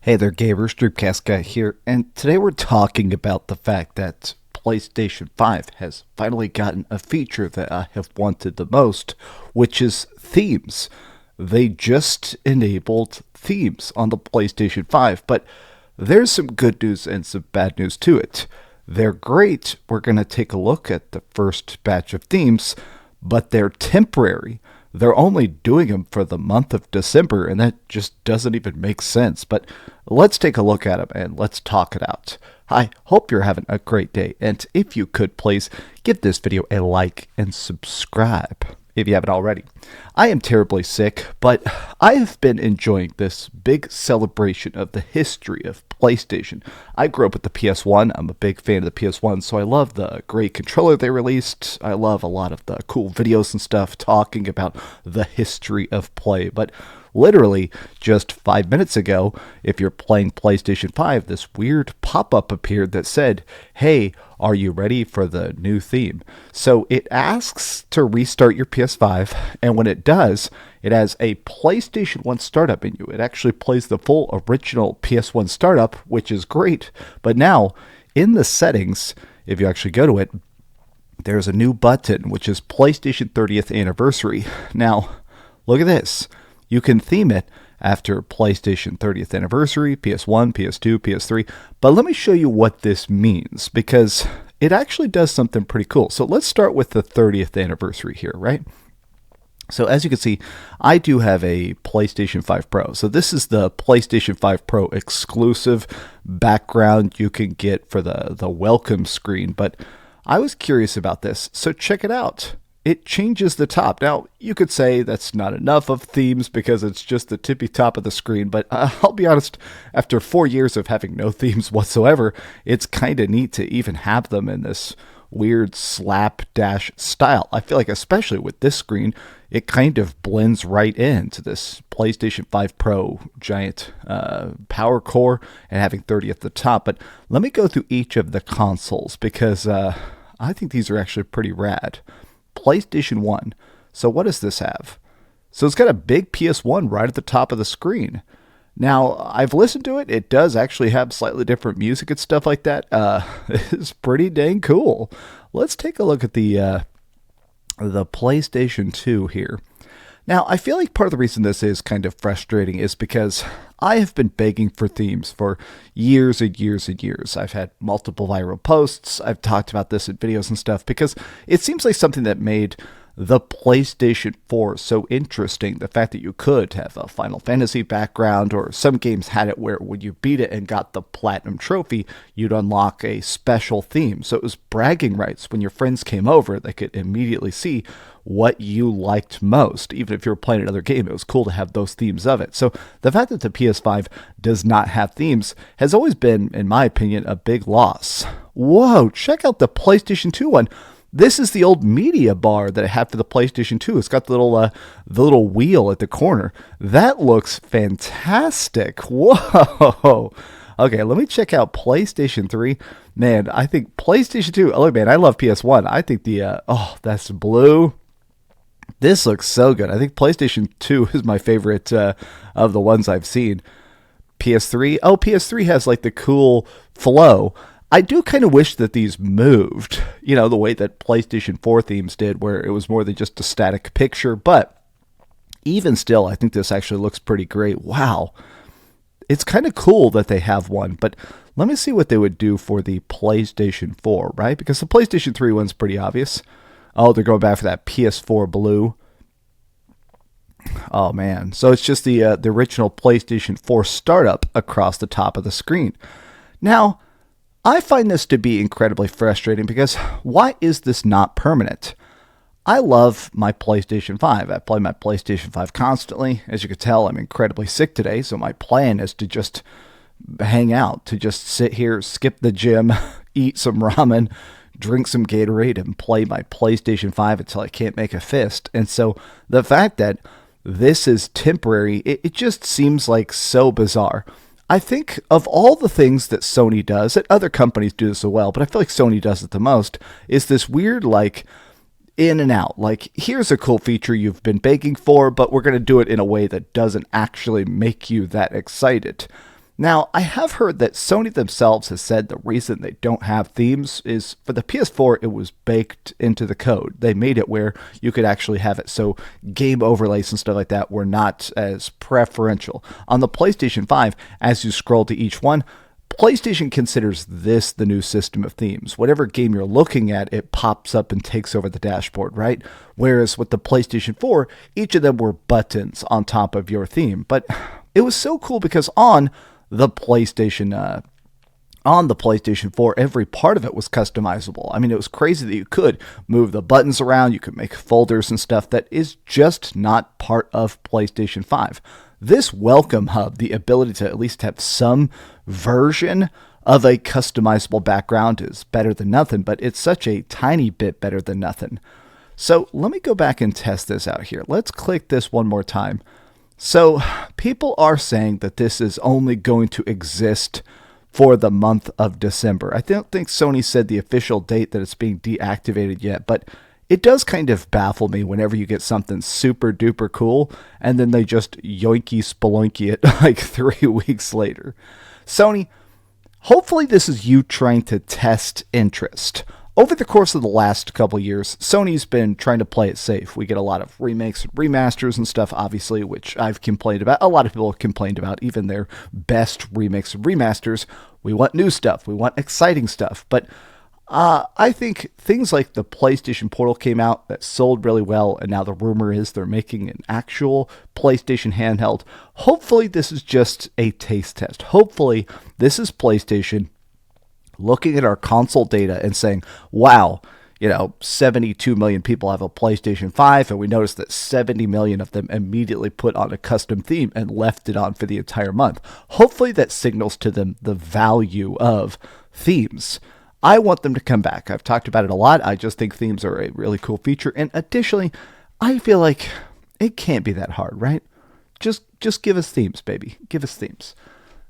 Hey there gamers, DreamcastGuy here, and today we're talking about the fact that PlayStation 5 has finally gotten a feature that I have wanted the most, which is themes. They just enabled themes on the PlayStation 5, but there's some good news and some bad news to it. They're great. We're going to take a look at the first batch of themes, but they're temporary. They're only doing them for the month of December, and that just doesn't even make sense. But let's take a look at them and let's talk it out. I hope you're having a great day, and if you could please give this video a like and subscribe if you haven't already. I am terribly sick, but I have been enjoying this big celebration of the history of PlayStation. I grew up with the PS1. I'm a big fan of the PS1, so I love the great controller they released. I love a lot of the cool videos and stuff talking about the history of play. But literally just 5 minutes ago, if you're playing PlayStation 5, this weird pop-up appeared that said, "Hey, are you ready for the new theme?" So it asks to restart your PS5, and when it does, it has a PlayStation 1 startup menu. It actually plays the full original PS1 startup, which is great. But now, in the settings, if you actually go to it, there's a new button, which is PlayStation 30th Anniversary. Now, look at this. You can theme it after PlayStation 30th Anniversary, PS1, PS2, PS3. But let me show you what this means, because it actually does something pretty cool. So let's start with the 30th Anniversary here, right? So as you can see, I do have a PlayStation 5 Pro. So this is the PlayStation 5 Pro exclusive background you can get for the welcome screen. But I was curious about this, so check it out. It changes the top. Now, you could say that's not enough of themes because it's just the tippy top of the screen, but I'll be honest, after 4 years of having no themes whatsoever, it's kind of neat to even have them in this weird slapdash style. I feel like especially with this screen, it kind of blends right into this PlayStation 5 Pro giant power core and having 30 at the top. But let me go through each of the consoles because I think these are actually pretty rad. PlayStation 1. So what does this have? So it's got a big PS1 right at the top of the screen. Now, I've listened to it. It does actually have slightly different music and stuff like that. It's pretty dang cool. Let's take a look at the PlayStation 2 here. Now, I feel like part of the reason this is kind of frustrating is because I have been begging for themes for years and years and years. I've had multiple viral posts. I've talked about this in videos and stuff because it seems like something that made the PlayStation 4 so interesting. The fact that you could have a Final Fantasy background, or some games had it where when you beat it and got the Platinum Trophy, you'd unlock a special theme. So it was bragging rights. When your friends came over, they could immediately see what you liked most. Even if you were playing another game, it was cool to have those themes of it. So the fact that the PS5 does not have themes has always been, in my opinion, a big loss. Whoa, check out the PlayStation 2 one. This is the old media bar that I had for the PlayStation 2. It's got the little wheel at the corner. That looks fantastic. Whoa. Okay, let me check out PlayStation 3. Man, I think PlayStation 2. Oh, man, I love PS1. I think that's blue. This looks so good. I think PlayStation 2 is my favorite of the ones I've seen. PS3. Oh, PS3 has like the cool flow. I do kind of wish that these moved, the way that PlayStation 4 themes did, where it was more than just a static picture. But even still, I think this actually looks pretty great. Wow. It's kind of cool that they have one, but let me see what they would do for the PlayStation 4, right? Because the PlayStation 3 one's pretty obvious. Oh, they're going back for that PS4 blue. Oh, man. So it's just the original PlayStation 4 startup across the top of the screen. Now, I find this to be incredibly frustrating because why is this not permanent? I love my PlayStation 5. I play my PlayStation 5 constantly. As you can tell, I'm incredibly sick today, so my plan is to just hang out, to just sit here, skip the gym, eat some ramen, drink some Gatorade, and play my PlayStation 5 until I can't make a fist. And so the fact that this is temporary, it just seems like so bizarre. I think of all the things that Sony does, that other companies do this as well, but I feel like Sony does it the most, is this weird, like, in and out. Like, here's a cool feature you've been begging for, but we're going to do it in a way that doesn't actually make you that excited. Now, I have heard that Sony themselves has said the reason they don't have themes is for the PS4, it was baked into the code. They made it where you could actually have it, so game overlays and stuff like that were not as preferential. On the PlayStation 5, as you scroll to each one, PlayStation considers this the new system of themes. Whatever game you're looking at, it pops up and takes over the dashboard, right? Whereas with the PlayStation 4, each of them were buttons on top of your theme. But it was so cool because on the PlayStation 4, every part of it was customizable. I mean, it was crazy that you could move the buttons around, you could make folders and stuff that is just not part of PlayStation 5. This Welcome Hub, the ability to at least have some version of a customizable background, is better than nothing, but it's such a tiny bit better than nothing. So let me go back and test this out here. Let's click this one more time. So people are saying that this is only going to exist for the month of December. I don't think Sony said the official date that it's being deactivated yet, but it does kind of baffle me whenever you get something super duper cool and then they just yoinky spelunky it like 3 weeks later. Sony, hopefully this is you trying to test interest. Over the course of the last couple years, Sony's been trying to play it safe. We get a lot of remakes and remasters and stuff, obviously, which I've complained about. A lot of people have complained about, even their best remakes and remasters. We want new stuff. We want exciting stuff. But I think things like the PlayStation Portal came out that sold really well, and now the rumor is they're making an actual PlayStation handheld. Hopefully this is just a taste test. Hopefully this is PlayStation looking at our console data and saying, wow, 72 million people have a PlayStation 5, and we noticed that 70 million of them immediately put on a custom theme and left it on for the entire month. Hopefully that signals to them the value of themes. I want them to come back. I've talked about it a lot. I just think themes are a really cool feature. And additionally, I feel like it can't be that hard, right? Just give us themes, baby. Give us themes.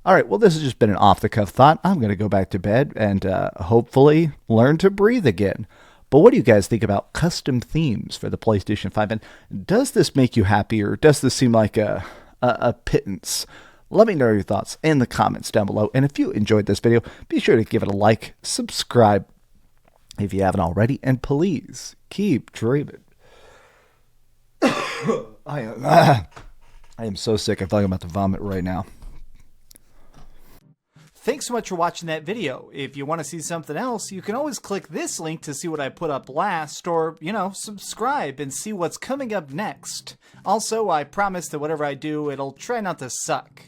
All right, well, this has just been an off-the-cuff thought. I'm going to go back to bed and hopefully learn to breathe again. But what do you guys think about custom themes for the PlayStation 5? And does this make you happy, or does this seem like a pittance? Let me know your thoughts in the comments down below. And if you enjoyed this video, be sure to give it a like, subscribe if you haven't already, and please keep dreaming. I am so sick. I feel like I'm about to vomit right now. Thanks so much for watching that video. If you want to see something else, you can always click this link to see what I put up last, or, subscribe and see what's coming up next. Also, I promise that whatever I do, it'll try not to suck.